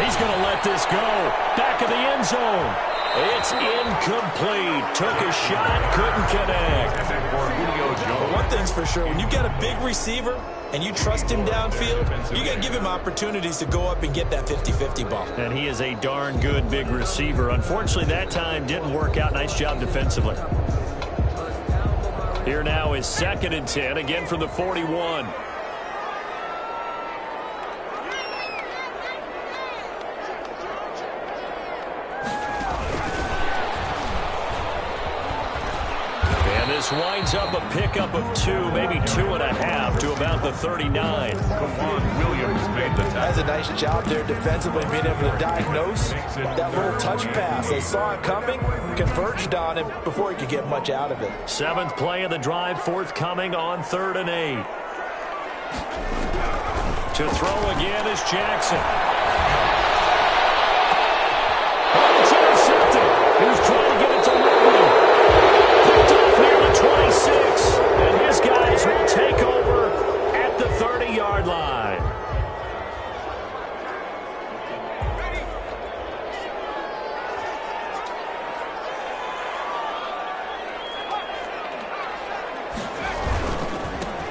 He's going to let this go. Back of the end zone. It's incomplete. Took a shot, couldn't connect. Well, one thing's for sure, when you got a big receiver and you trust him downfield, you got to give him opportunities to go up and get that 50-50 ball. And he is a darn good big receiver. Unfortunately, that time didn't work out. Nice job defensively. Here now is 2nd and 10, again from the 41. This winds up a pickup of 2, maybe 2.5 to about the 39. Williams made the tackle. Has a nice job there defensively, being able to diagnose that little touch pass. They saw it coming, converged on it before he could get much out of it. 7th play of the drive, forthcoming on 3rd and 8. To throw again is Jackson. Oh, it's intercepted. He was trying to get it to Ridley. 26, and his guys will take over at the 30-yard line.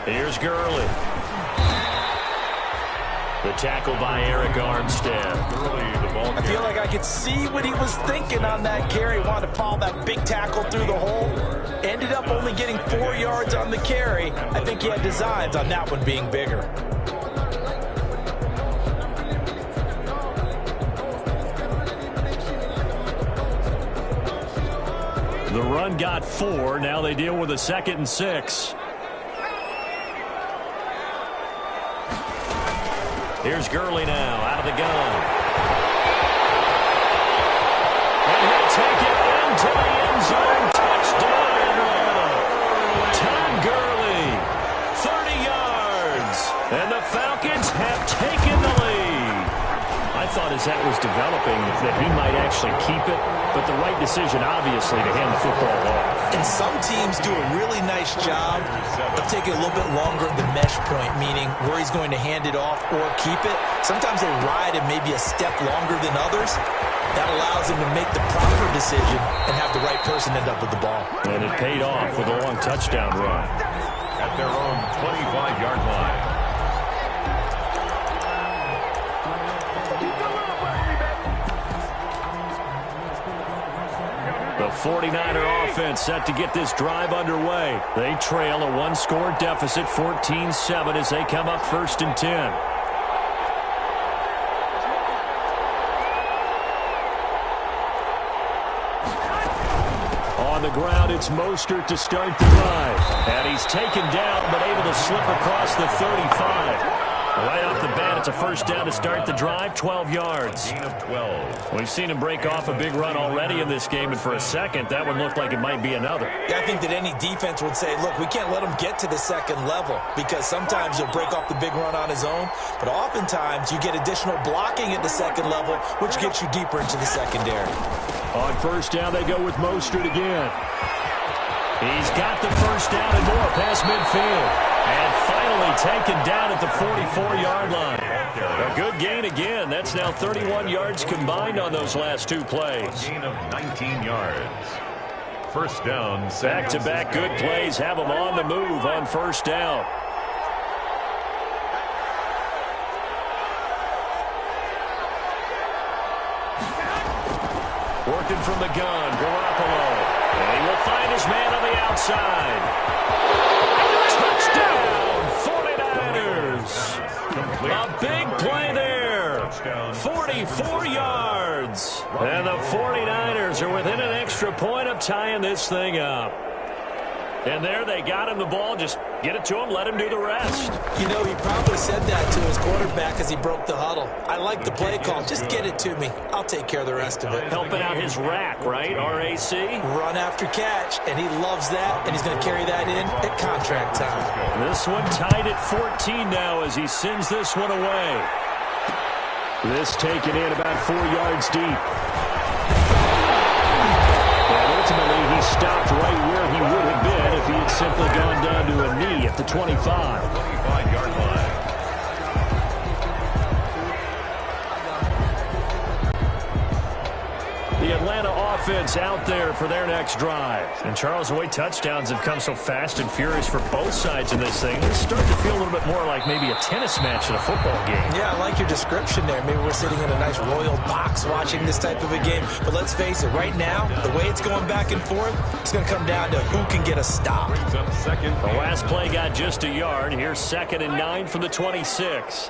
Here's Gurley. The tackle by Eric Armstead. I feel like I could see what he was thinking on that carry. Wanted to follow that big tackle through the hole. Ended up only getting 4 yards on the carry. I think he had designs on that one being bigger. The run got 4. Now they deal with a 2nd and 6. Here's Gurley now, out of the gun. And he'll take it into the end zone. Touchdown, Atlanta. Todd Gurley, 30 yards. And the Falcons have taken the lead. I thought as that was developing that he might actually keep it, but the right decision, obviously, to hand the football off. And some teams do a really nice job of taking a little bit longer at the mesh point, meaning where he's going to hand it off or keep it. Sometimes they ride it maybe a step longer than others. That allows him to make the proper decision and have the right person end up with the ball. And it paid off with a long touchdown run. At their own 25-yard line. The 49er offense set to get this drive underway. They trail a one-score deficit, 14-7, as they come up 1st and 10. On the ground, it's Mostert to start the drive. And he's taken down, but able to slip across the 35. Right off the bat, it's a 1st down to start the drive, 12 yards. Gain of 12. We've seen him break off a big run already in this game, and for a second, that would look like it might be another. Yeah, I think that any defense would say, look, we can't let him get to the 2nd level, because sometimes he'll break off the big run on his own, but oftentimes you get additional blocking at the 2nd level, which gets you deeper into the secondary. On 1st down, they go with Mostert again. He's got the 1st down and more past midfield. And finally taken down at the 44-yard line. A good gain again. That's now 31 yards combined on those last 2 plays. Gain of 19 yards. 1st down. Back-to-back good plays have them on the move on 1st down. Working from the gun, Garoppolo. And he will find his man on the outside. Touchdown, 49ers. A big play there. 44 yards. And the 49ers are within an extra point of tying this thing up. And there they got him the ball. Just get it to him, let him do the rest. You know, he probably said that to his quarterback as he broke the huddle. I like the play call. Just get it to me. I'll take care of the rest of it. Helping out his rack, right? R-A-C? Run after catch, and he loves that, and he's going to carry that in at contract time. This one tied at 14 now as he sends this one away. This taken in about 4 yards deep. And ultimately, he stopped right where he would have been if he had simply gone down to a knee at the 25. 25-yard line. The Atlanta offense out there for their next drive. And, Charles, the way touchdowns have come so fast and furious for both sides in this thing, it's starting to feel a little bit more like maybe a tennis match than a football game. Yeah, I like your description there. Maybe we're sitting in a nice royal box watching this type of a game. But let's face it, right now, the way it's going back and forth, it's going to come down to who can get a stop. The last play got just a yard. Here's 2nd and 9 from the 26.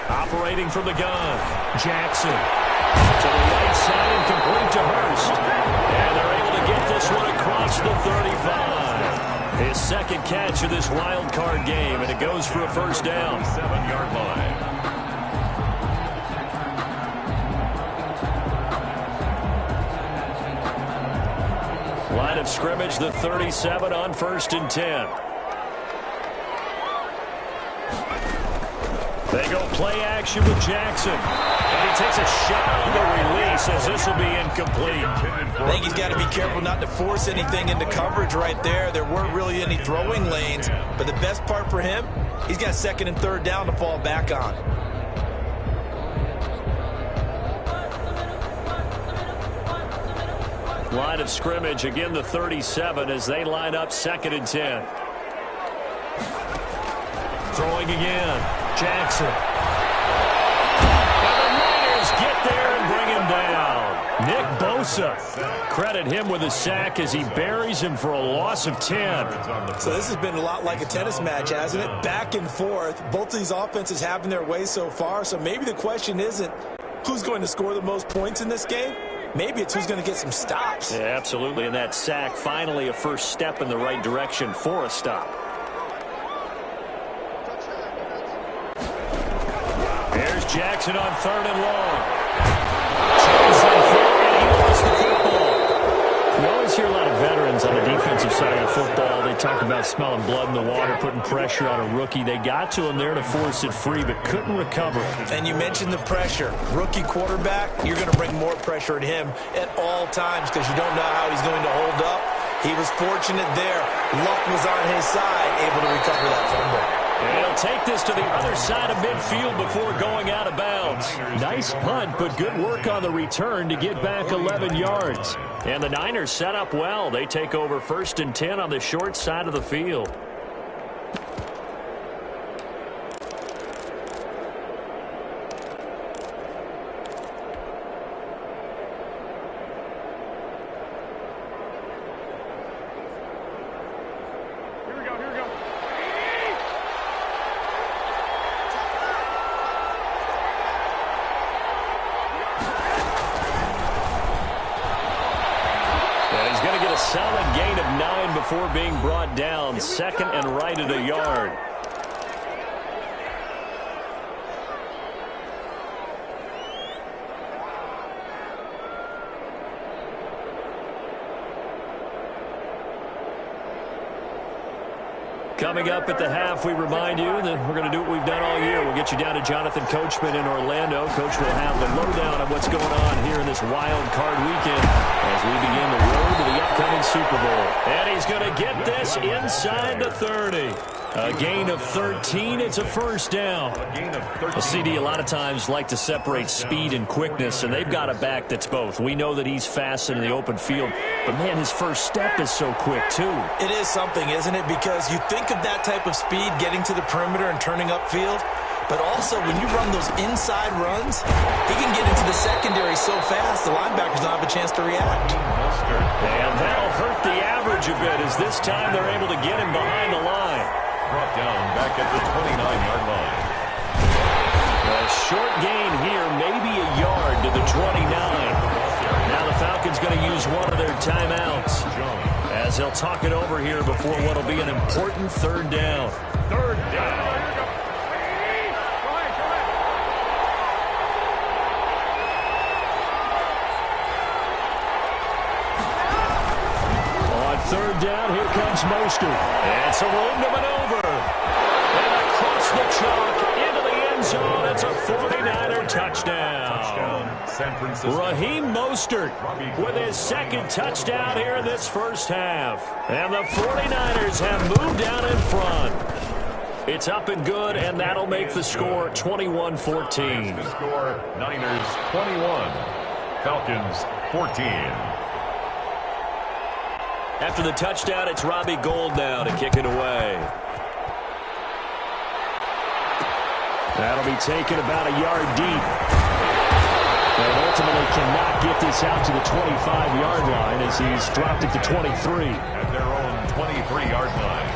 Operating from the gun, Jackson. To the right side and complete to Hurst. And they're able to get this one across the 35. His second catch of this wild card game, and it goes for a first down. 7-yard line. Line of scrimmage, the 37 on 1st and 10. They go play action with Jackson. And he takes a shot on the release as this will be incomplete. I think he's got to be careful not to force anything into coverage right there. There weren't really any throwing lanes. But the best part for him, he's got 2nd and 3rd down to fall back on. Line of scrimmage, again the 37 as they line up 2nd and 10. Throwing again. Jackson. And the Niners get there and bring him down. Nick Bosa. Credit him with a sack as he buries him for a loss of 10. So this has been a lot like a tennis match, hasn't it? Back and forth. Both of these offenses having their way so far. So maybe the question isn't who's going to score the most points in this game. Maybe it's who's going to get some stops. Yeah, absolutely. And that sack, finally a first step in the right direction for a stop. Here's Jackson on 3rd and long. Jackson hit, and he lost the football. We always hear a lot of veterans on the defensive side of the football. They talk about smelling blood in the water, putting pressure on a rookie. They got to him there to force it free, but couldn't recover. And you mentioned the pressure. Rookie quarterback, you're going to bring more pressure at him at all times because you don't know how he's going to hold up. He was fortunate there. Luck was on his side, able to recover that fumble. And he'll take this to the other side of midfield before going out of bounds. Nice punt, but good work on the return to get back 11 yards. And the Niners set up well. They take over 1st and 10 on the short side of the field. Solid gain of 9 before being brought down. 2nd and right at a yard. Coming up at the half, we remind you that we're going to do what we've done all year. We'll get you down to Jonathan Coachman in Orlando. Coach will have the lowdown on what's going on here in this wild card weekend as we begin the road to the upcoming Super Bowl. And he's going to get this inside the 30. A gain of 13. It's a first down. Well, CD, a lot of times like to separate speed and quickness, and they've got a back that's both. We know that he's fast in the open field, but, man, his first step is so quick, too. It is something, isn't it? Because you think of that type of speed getting to the perimeter and turning upfield, but also when you run those inside runs, he can get into the secondary so fast the linebackers don't have a chance to react. And that'll hurt the average a bit as this time they're able to get him behind the line. Brought down back at the 29-yard line. A short gain here, maybe a yard to the 29. Now the Falcons going to use one of their timeouts as they'll talk it over here before what will be an important 3rd down. 3rd down. On 3rd down, here comes Mostert. And some room to maneuver. And across the chalk into the end zone. It's a 49er touchdown. San Francisco. Raheem Mostert with his 2nd touchdown here in this first half. And the 49ers have moved down in front. It's up and good, and that'll make the score 21-14. The score, Niners 21, Falcons 14. After the touchdown, it's Robbie Gould now to kick it away. That'll be taken about a yard deep. And ultimately cannot get this out to the 25-yard line as he's dropped it to 23. At their own 23-yard line.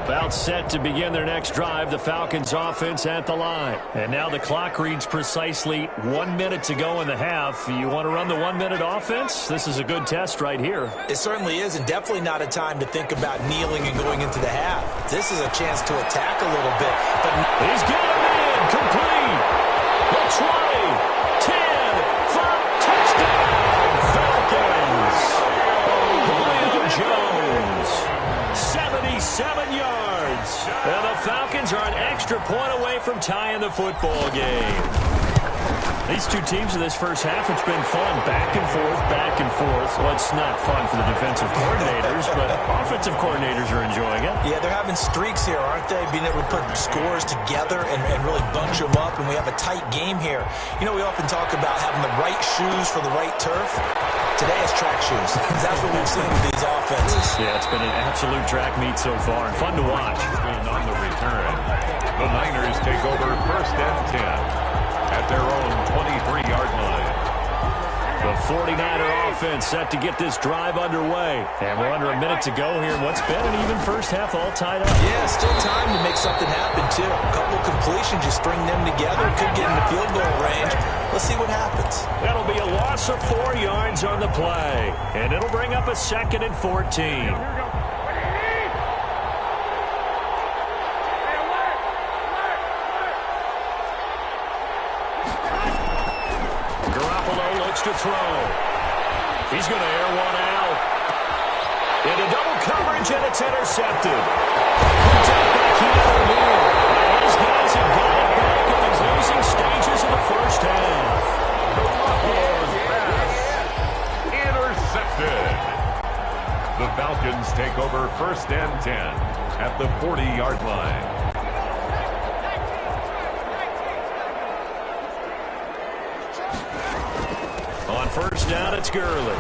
About set to begin their next drive, the Falcons offense at the line. And now the clock reads precisely 1 minute to go in the half. You want to run the 1 minute offense? This is a good test right here. It certainly is, and definitely not a time to think about kneeling and going into the half. This is a chance to attack a little bit. But he's got him in, complete. The 20, 10, 5, touchdown, Falcons. Julio Jones, 77 yards. And the Falcons are an extra point away from tying the football game. These two teams in this first half, it's been fun. Back and forth, back and forth. Well, it's not fun for the defensive coordinators, but offensive coordinators are enjoying it. Yeah, they're having streaks here, aren't they? Being able to put scores together and really bunch them up, and we have a tight game here. You know, we often talk about having the right shoes for the right turf. Today it's track shoes. That's what we've seen with these offenses. Yeah, it's been an absolute track meet so far, and fun to watch. On the return, the Niners take over 1st and 10 at their own 23-yard line. The 49er offense set to get this drive underway. And we're under a minute to go here. What's been an even first half all tied up. Yeah, still time to make something happen, too. A couple of completions, you string them together. Could get in the field goal range. Let's see what happens. That'll be a loss of 4 yards on the play. And it'll bring up a 2nd and 14. To throw. He's going to air one out. Into double coverage, and it's intercepted. Picked up by Keanu Neal. His guys have got it back in the closing stages of the first half. The Buffalo's pass intercepted. The Falcons take over 1st and 10 at the 40-yard line. On 1st down, it's Gurley.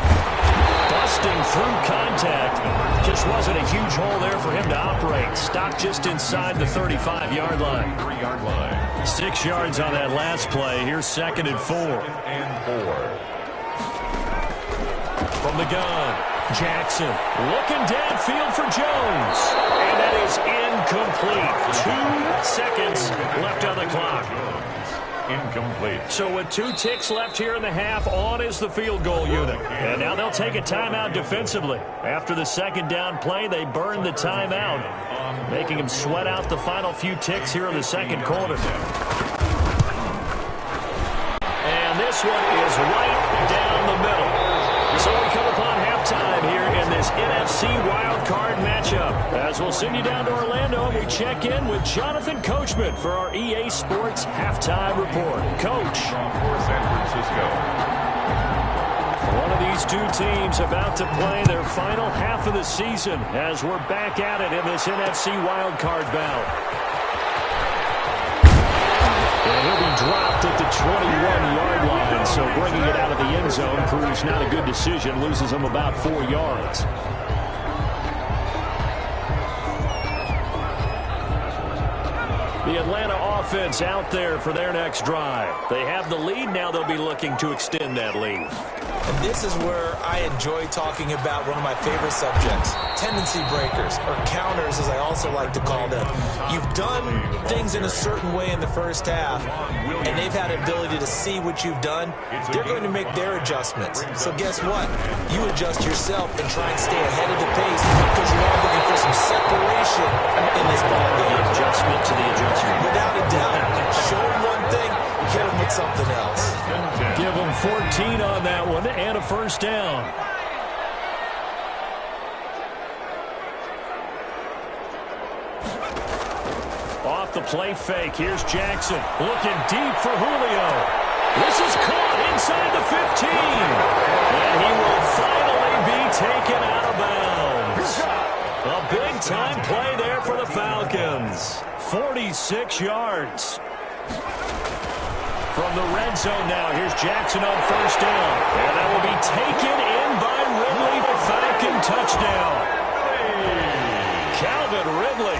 Busting through contact. Just wasn't a huge hole there for him to operate. Stopped just inside the 35-yard line. 3-yard line. 6 yards on that last play. Here's 2nd and 4. From the gun, Jackson looking downfield for Jones. And that is incomplete. 2 seconds left on the clock. Incomplete. So with 2 ticks left here in the half, on is the field goal unit. And now they'll take a timeout defensively. After the 2nd down play, they burn the timeout, making them sweat out the final few ticks here in the 2nd quarter. And this one is right down the middle. So we come upon halftime here in this NFC wildcard matchup. As we'll send you down to Orlando, and we check in with Jonathan Coachman for our EA Sports Halftime Report. Coach. For San Francisco. One of these two teams about to play their final half of the season as we're back at it in this NFC wildcard bout. And he'll be dropped at the 21-yard line, so bringing it out of the end zone proves not a good decision, loses him about 4 yards. The Atlanta offense out there for their next drive. They have the lead. Now they'll be looking to extend that lead. And this is where I enjoy talking about one of my favorite subjects, tendency breakers, or counters as I also like to call them. You've done things in a certain way in the first half, and they've had an ability to see what you've done. They're going to make their adjustments. So guess what? You adjust yourself and try and stay ahead of the pace because you're all looking for some separation in this ball game. Adjustment to the adjustment. Without a doubt. Show them one thing, hit them with something else. Give them 14 on that one and a 1st down. Off the play fake. Here's Jackson looking deep for Julio. This is caught inside the 15. And he will finally be taken Big-time play there for the Falcons. 46 yards. From the red zone now, here's Jackson on first down. And that will be taken in by Ridley for Falcon touchdown. Calvin Ridley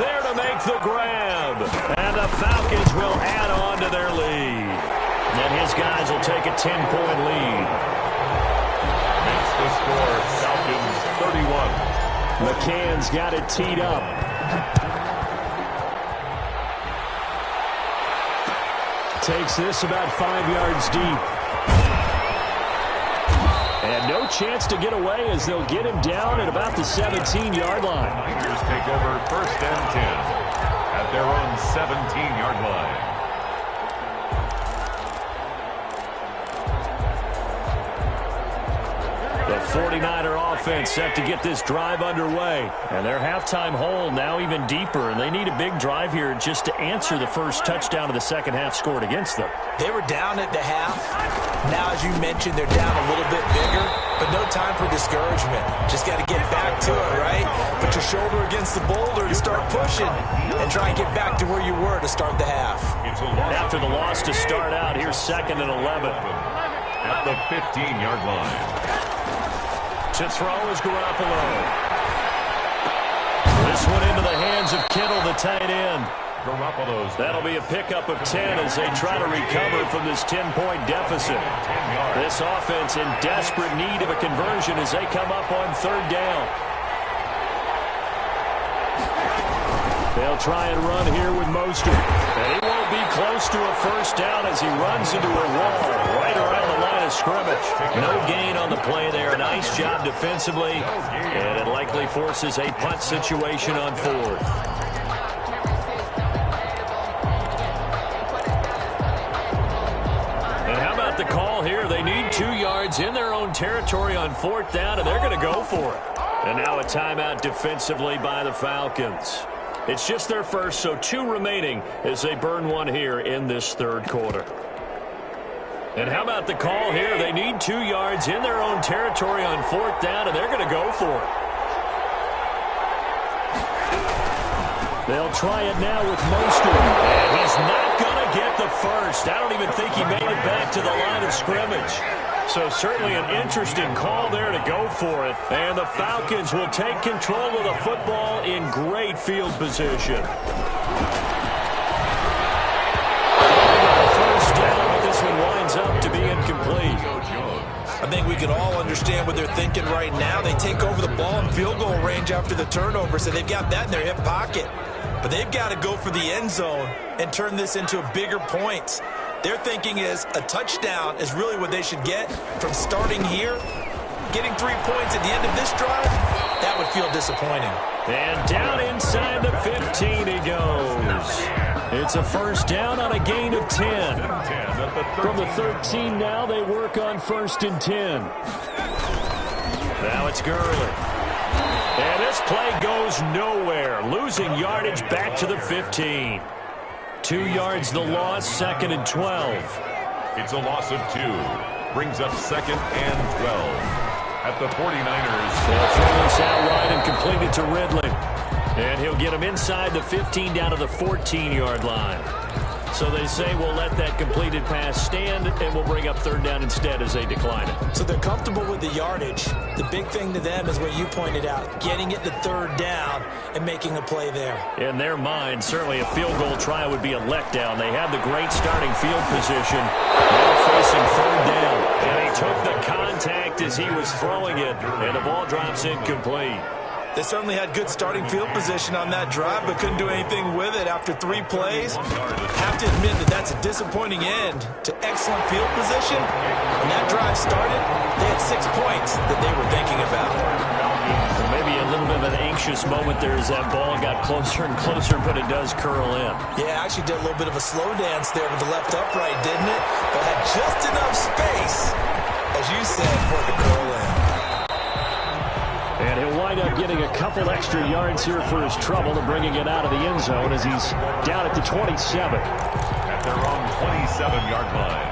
there to make the grab. And the Falcons will add on to their lead. And his guys will take a 10-point lead. Makes the score Falcons 31. McCann's got it teed up. Takes this about 5 yards deep. And no chance to get away as they'll get him down at about the 17-yard line. Niners take over first and 10 at their own 17-yard line. The 49er offense set to get this drive underway. And their halftime hole now even deeper. And they need a big drive here just to answer the first touchdown of the second half scored against them. They were down at the half. Now, as you mentioned, they're down a little bit bigger. But no time for discouragement. Just got to get back to it, right? Put your shoulder against the boulder and start pushing. And try and get back to where you were to start the half. After the loss to start out, here's 2nd and 11. At the 15-yard line. To throw is Garoppolo. This one into the hands of Kittle, the tight end. That'll be a pickup of 10 as they try to recover from this 10-point deficit. This offense in desperate need of a conversion as they come up on third down. They'll try and run here with Mostert. And he won't be close to a first down as he runs into a wall right around the line of scrimmage. No gain on the play there. Nice job defensively. And it likely forces a punt situation on fourth. And how about the call here? They need 2 yards in their own territory on fourth down, and they're going to go for it. And now a timeout defensively by the Falcons. It's just their first, so 2 remaining as they burn one here in this third quarter. And how about the call here? They need 2 yards in their own territory on fourth down, and they're going to go for it. They'll try it now with Mostert. And he's not going to get the first. I don't even think he made it back to the line of scrimmage. So certainly an interesting call there to go for it. And the Falcons will take control of the football in great field position. First down, but this one winds up to be incomplete. I think we can all understand what they're thinking right now. They take over the ball in field goal range after the turnover, so they've got that in their hip pocket. But they've got to go for the end zone and turn this into bigger points. Their thinking is a touchdown is really what they should get from starting here. Getting 3 points at the end of this drive, that would feel disappointing. And down inside the 15 he goes. It's a first down on a gain of 10. From the 13 now, they work on 1st and 10. Now it's Gurley. And this play goes nowhere. Losing yardage back to the 15. 2 yards the loss, 2nd and 12. It's a loss of 2. Brings up 2nd and 12. At the 49ers. They'll throw this out wide and complete it to Ridley. And he'll get him inside the 15 down to the 14-yard line. So they say we'll let that completed pass stand, and we'll bring up third down instead as they decline it. So they're comfortable with the yardage. The big thing to them is what you pointed out, getting it to third down and making a play there. In their mind, certainly a field goal try would be a letdown. They had the great starting field position. Now facing third down. And he took the contact as he was throwing it, and the ball drops incomplete. They certainly had good starting field position on that drive, but couldn't do anything with it after 3 plays. Have to admit that that's a disappointing end to excellent field position. When that drive started, they had 6 points that they were thinking about. Well, maybe a little bit of an anxious moment there as that ball got closer and closer, but it does curl in. Yeah, actually did a little bit of a slow dance there with the left upright, didn't it? But had just enough space, as you said, for it to curl in. And he'll wind up getting a couple extra yards here for his trouble and bringing it out of the end zone as he's down at the 27. At their own 27-yard line.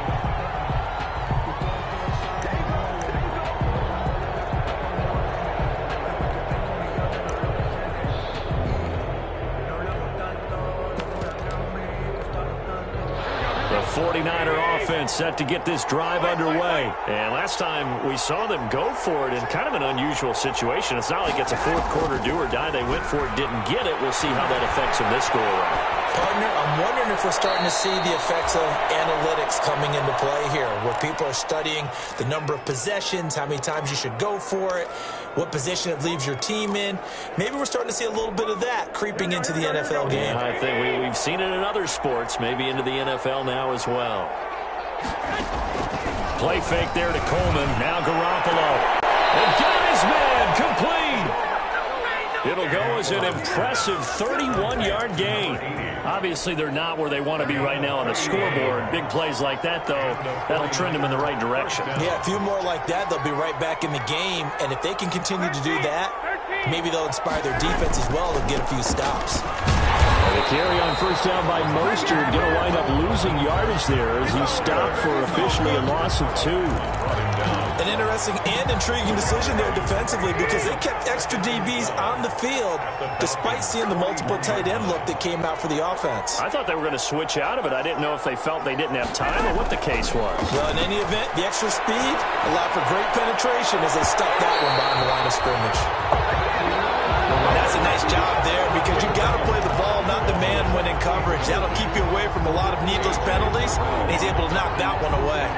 49er offense set to get this drive underway. And last time we saw them go for it in kind of an unusual situation. It's not like it's a fourth quarter do or die. They went for it, didn't get it. We'll see how that affects them this go-around. Partner, I'm wondering if we're starting to see the effects of analytics coming into play here, where people are studying the number of possessions, how many times you should go for it, what position it leaves your team in. Maybe we're starting to see a little bit of that creeping into the NFL game. I think we've seen it in other sports, maybe into the NFL now as well. Play fake there to Coleman. Now Garoppolo. And got his man complete. It'll go as an impressive 31-yard gain. Obviously, they're not where they want to be right now on the scoreboard. Big plays like that, though, that'll trend them in the right direction. Yeah, a few more like that, they'll be right back in the game. And if they can continue to do that, maybe they'll inspire their defense as well to get a few stops. And the carry on first down by Mostert. Going to wind up losing yardage there as he stopped for officially a loss of 2. An interesting and intriguing decision there defensively, because they kept extra DBs on the field despite seeing the multiple tight end look that came out for the offense. I thought they were going to switch out of it. I didn't know if they felt they didn't have time or what the case was. Well, in any event, the extra speed allowed for great penetration as they stuck that one behind the line of scrimmage. That's a nice job there, because you got to play the ball, not the man when in coverage. That'll keep you away from a lot of needless penalties, and he's able to knock that one away.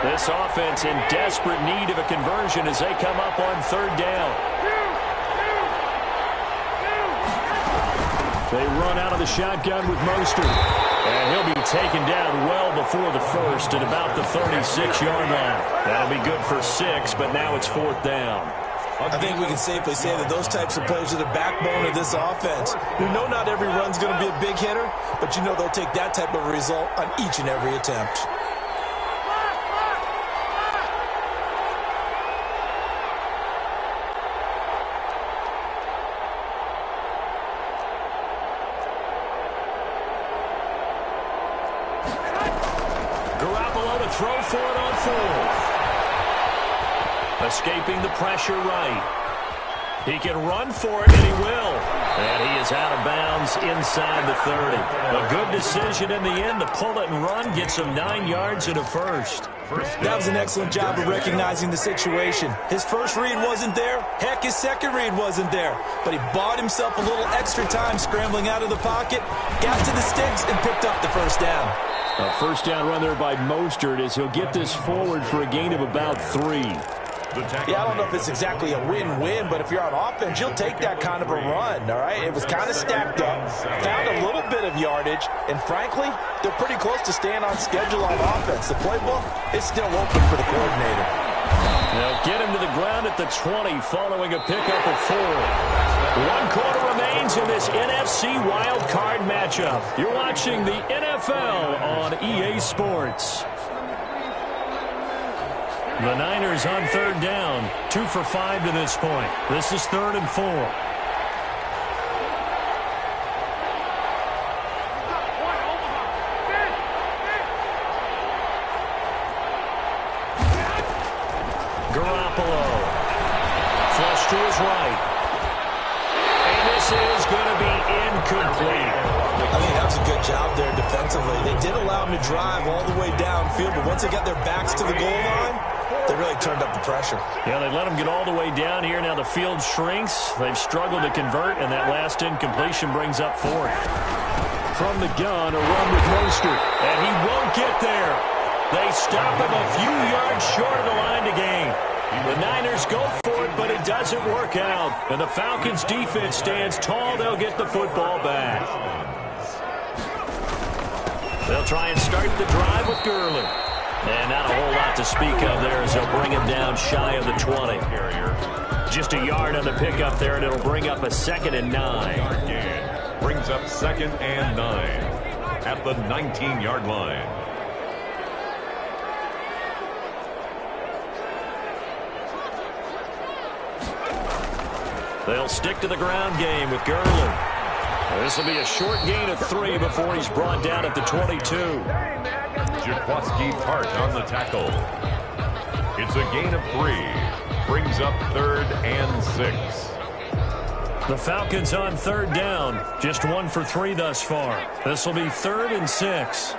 This offense in desperate need of a conversion as they come up on third down. They run out of the shotgun with Mostert. And he'll be taken down well before the first at about the 36-yard line. That'll be good for 6, but now it's fourth down. I think we can safely say that those types of plays are the backbone of this offense. You know not every run's going to be a big hitter, but you know they'll take that type of result on each and every attempt. Garoppolo to throw for it on fourth. Escaping the pressure right. He can run for it, and he will. And he is out of bounds inside the 30. A good decision in the end to pull it and run, gets him 9 yards and a first. That was an excellent job of recognizing the situation. His first read wasn't there. Heck, his second read wasn't there. But he bought himself a little extra time scrambling out of the pocket, got to the sticks, and picked up the first down. A first down run there by Mostert as he'll get this forward for a gain of about 3. Yeah, I don't know if it's exactly a win-win, but if you're on offense, you'll take that kind of a run, all right? It was kind of stacked up, found a little bit of yardage, and frankly, they're pretty close to staying on schedule on offense. The playbook is still open for the coordinator. They'll get him to the ground at the 20 following a pickup of 4. 1 quarter remains in this NFC Wild Card matchup. You're watching the NFL on EA Sports. The Niners on third down, 2 for 5 to this point. This is 3rd and 4. Garoppolo, flush to his right. And this is going to be incomplete. I think that was a good job there defensively. They did allow him to drive all the way downfield, but once they got their backs to the goal line, they really turned up the pressure. Yeah, they let him get all the way down here. Now the field shrinks. They've struggled to convert, and that last incompletion brings up 4th. From the gun, a run with Mostert. And he won't get there. They stop him a few yards short of the line to gain. The Niners go for it, but it doesn't work out. And the Falcons' defense stands tall. They'll get the football back. They'll try and start the drive with Gurley. And not a whole lot to speak of there as they'll bring him down shy of the 20. Just a yard on the pickup there, and it'll bring up a 2nd and 9. Brings up 2nd and 9 at the 19-yard line. They'll stick to the ground game with Gurley. This will be a short gain of 3 before he's brought down at the 22. Jaquaski Tart on the tackle. It's a gain of 3. Brings up 3rd and 6. The Falcons on third down. Just 1 for 3 thus far. This will be 3rd and 6.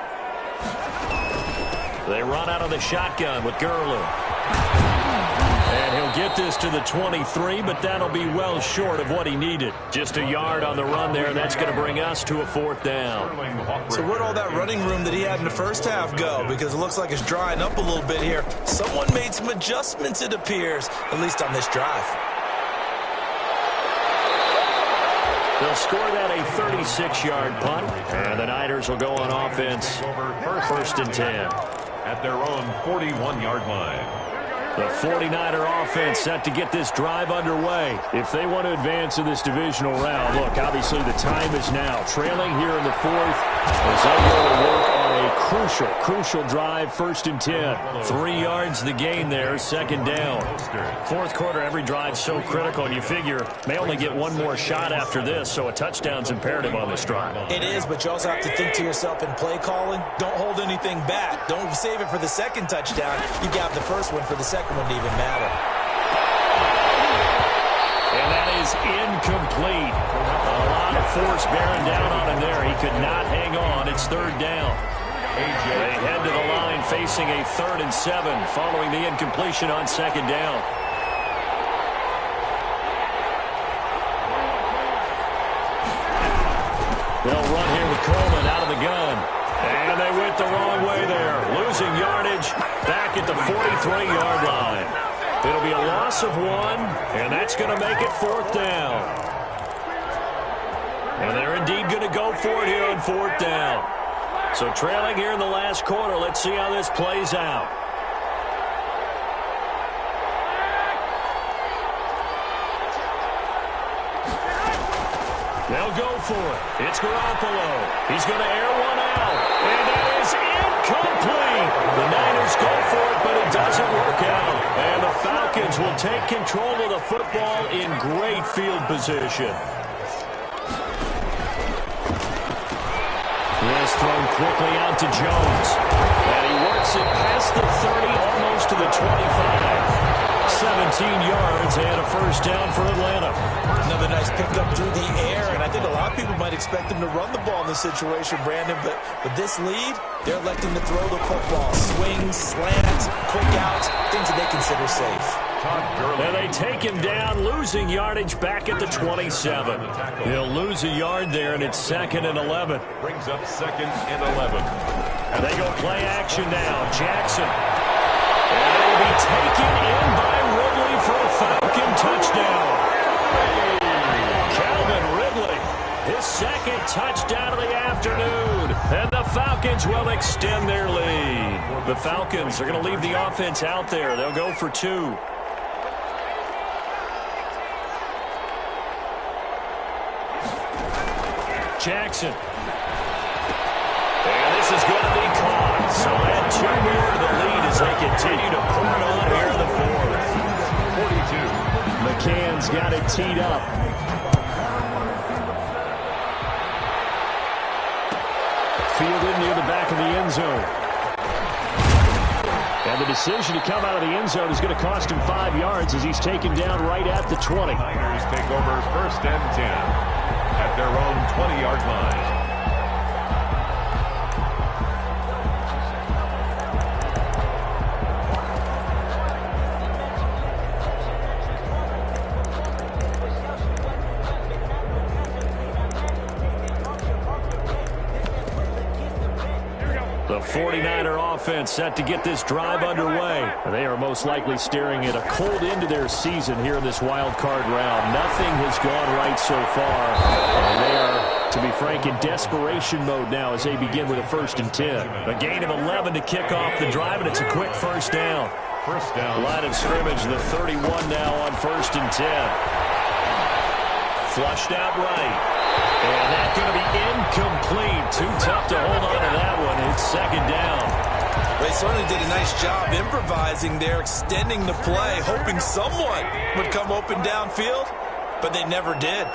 They run out of the shotgun with Gurley. And he'll get this to the 23, but that'll be well short of what he needed. Just a yard on the run there. That's going to bring us to a 4th down. So where'd all that running room that he had in the first half go? Because it looks like it's drying up a little bit here. Someone made some adjustments, it appears, at least on this drive. They'll score that a 36-yard punt, and the Niners will go on offense 1st and 10. At their own 41-yard line. The 49er offense set to get this drive underway. If they want to advance in this divisional round, look, obviously the time is now. Trailing here in the 4th as they go to work on a crucial drive, 1st and 10. 3 yards the gain there, 2nd down. 4th quarter, every drive's so critical, and you figure may only get one more shot after this, so a touchdown's imperative on this drive. It is, but you also have to think to yourself in play calling, don't hold anything back. Don't save it for the 2nd touchdown. You got the 1st one for the 2nd one to even matter. And that is incomplete. A lot of force bearing down on him there. He could not hang on. It's 3rd down. They head to the line facing a 3rd and 7 following the incompletion on 2nd down. They'll run here with Coleman out of the gun. And they went the wrong way there. Losing yardage back at the 43-yard line. It'll be a loss of 1, and that's going to make it 4th down. And they're indeed going to go for it here on 4th down. So trailing here in the last quarter, let's see how this plays out. They'll go for it. It's Garoppolo. He's going to air one out. And that is incomplete. The Niners go for it, but it doesn't work out. And the Falcons will take control of the football in great field position. This thrown quickly out to Jones. And he works it past the 30, almost to the 25. 17 yards and a 1st down for Atlanta. Another nice pickup through the air, and I think a lot of people might expect them to run the ball in this situation, Brandon, but with this lead, they're electing to throw the football. Swings, slants, quick outs, things that they consider safe. And they take him down, losing yardage back at the 27. He'll lose a yard there, and it's 2nd and 11. Brings up 2nd and 11. And they go play action now. Jackson. And it'll be taken in by Ridley for a Falcon touchdown. Calvin Ridley, his 2nd touchdown of the afternoon. And the Falcons will extend their lead. The Falcons are going to leave the offense out there. They'll go for 2. Jackson. And this is going to be caught. So add 2 more to the lead as they continue to pour it on here in the 4th. 42. McCann's got it teed up. Fielded near the back of the end zone. And the decision to come out of the end zone is going to cost him 5 yards as he's taken down right at the 20. Niners take over 1st and 10 at their own 20-yard line. The 49er offense set to get this drive underway. They are most likely staring at a cold end to their season here in this wild card round. Nothing has gone right so far. And they are, to be frank, in desperation mode now as they begin with a 1st and 10. A gain of 11 to kick off the drive, and it's a quick 1st down. First down. Line of scrimmage, the 31 now on 1st and 10. Flushed out right. And that's going to be incomplete. Too tough to hold on to that one. It's 2nd down. They certainly did a nice job improvising there, extending the play, hoping someone would come open downfield, but they never did.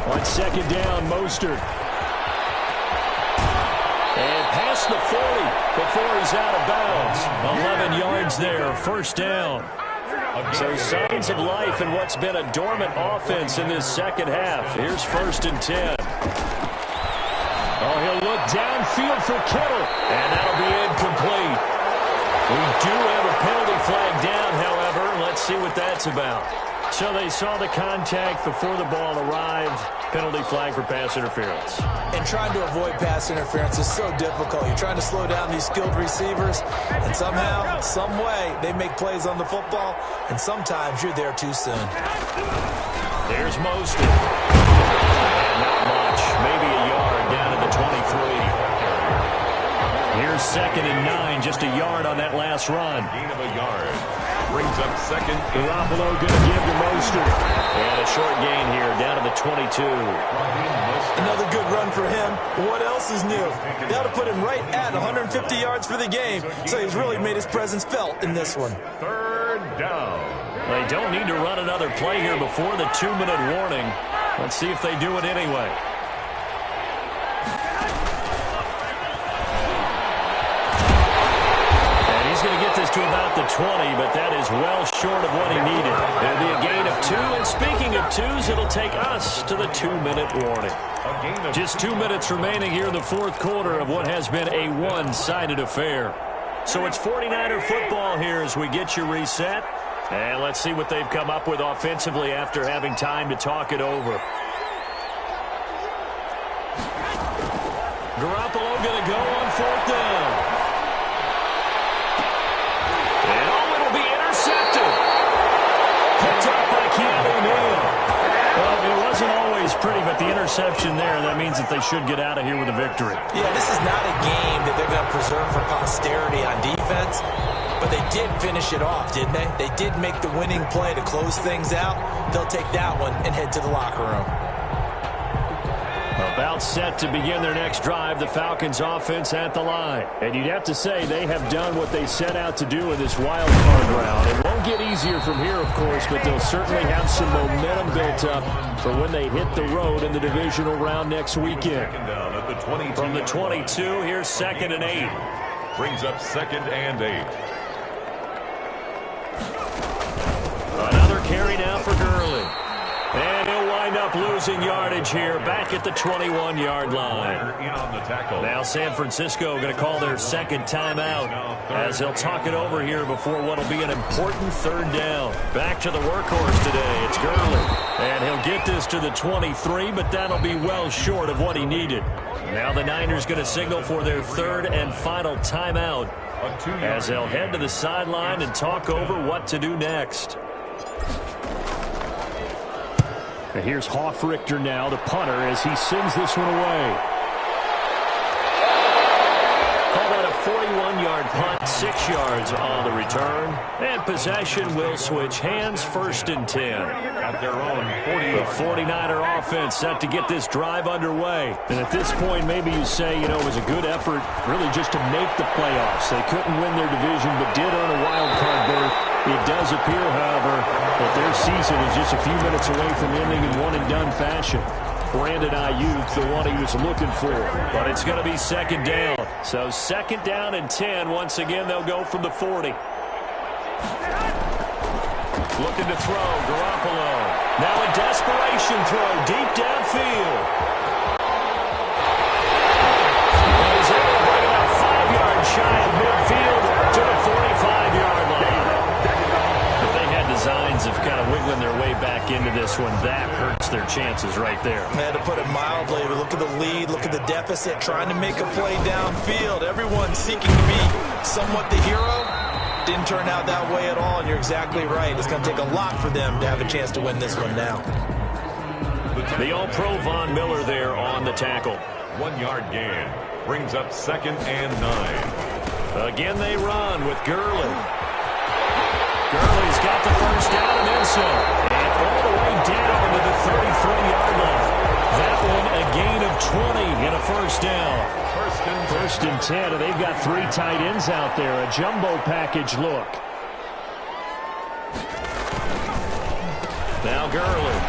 On 2nd down, Mostert. And past the 40 before he's out of bounds. 11 yards there, first down. So signs of life in what's been a dormant offense in this second half. Here's 1st and 10. Oh, he'll look downfield for Kittle, and that'll be incomplete. We do have a penalty flag down, however. Let's see what that's about. So they saw the contact before the ball arrived. Penalty flag for pass interference. And trying to avoid pass interference is so difficult. You're trying to slow down these skilled receivers, and somehow, some way, they make plays on the football, and sometimes you're there too soon. There's Mostert. Not much. Maybe a yard down to the 23. Here's 2nd and 9. Just a yard on that last run. Gain of a yard. Brings up 2nd. Garoppolo going to give to Mostert. And a short gain here down to the 22. Another good run for him. What else is new? That'll put him right at 150 yards for the game. So he's really made his presence felt in this one. 3rd down. They don't need to run another play here before the 2-minute warning. Let's see if they do it anyway. And he's going to get this to about the 20, but that is well short of what he needed. There'll be a gain of 2, and speaking of 2s, it'll take us to the 2-minute warning. Just 2 minutes remaining here in the 4th quarter of what has been a one-sided affair. So it's 49er football here as we get you reset. And let's see what they've come up with offensively after having time to talk it over. Garoppolo going to go on 4th down. And it'll be intercepted. Picked up by Keanu Neal. Well, it wasn't always pretty, but the interception there, that means that they should get out of here with a victory. Yeah, this is not a game that they're going to preserve for posterity on defense. But they did finish it off, didn't they? They did make the winning play to close things out. They'll take that one and head to the locker room. About set to begin their next drive, the Falcons offense at the line. And you'd have to say they have done what they set out to do in this wild card round. It won't get easier from here, of course, but they'll certainly have some momentum built up for when they hit the road in the divisional round next weekend. From the 22, here's 2nd and 8. Brings up 2nd and 8. Another carry now for Gurley. And he'll wind up losing yardage here back at the 21-yard line. Now San Francisco going to call their 2nd timeout as they'll talk it over here before what will be an important 3rd down. Back to the workhorse today. It's Gurley. And he'll get this to the 23, but that'll be well short of what he needed. Now the Niners going to signal for their 3rd and final timeout as they'll head to the sideline and talk over what to do next. And here's Hofrichter now, the punter, as he sends this one away. Call that a 41-yard punt, 6 yards on the return. And possession will switch hands, 1st and 10. At their own 40. The 49er offense set to get this drive underway. And at this point, maybe you say, you know, it was a good effort really just to make the playoffs. They couldn't win their division, but did earn a wild card berth. It does appear, however, that their season is just a few minutes away from ending in one-and-done fashion. Brandon Ayuk, the one he was looking for. But it's going to be 2nd down. So 2nd down and 10. Once again, they'll go from the 40. Looking to throw, Garoppolo. Now a desperation throw deep downfield. He's able to bring about 5 yards shy of midfield to the 45-yard line. If they had designs of kind of wiggling their way back into this one, that hurts their chances right there. Man, to put it mildly, look at the lead, look at the deficit, trying to make a play downfield. Everyone seeking to be somewhat the hero. Didn't turn out that way at all, and you're exactly right. It's going to take a lot for them to have a chance to win this one now. The All-Pro Von Miller there on the tackle. 1-yard gain. Brings up 2nd and 9. Again they run with Gurley. Gurley's got the 1st down and then some. And all the way down to the 33-yard line. That one a gain of 20 and a 1st down. 1st and 10, and they've got 3 tight ends out there. A jumbo package look. Now Gurley.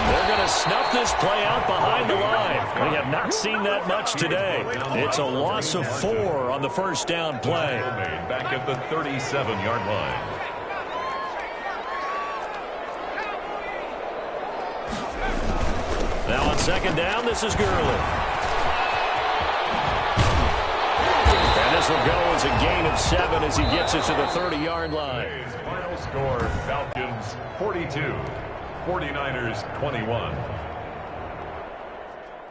They're going to snuff this play out behind the line. We have not seen that much today. It's a loss of 4 on the first down play. Back at the 37-yard line. Now on second down, this is Gurley. And this will go as a gain of 7 as he gets it to the 30-yard line. Final score, Falcons 42, 49ers 21.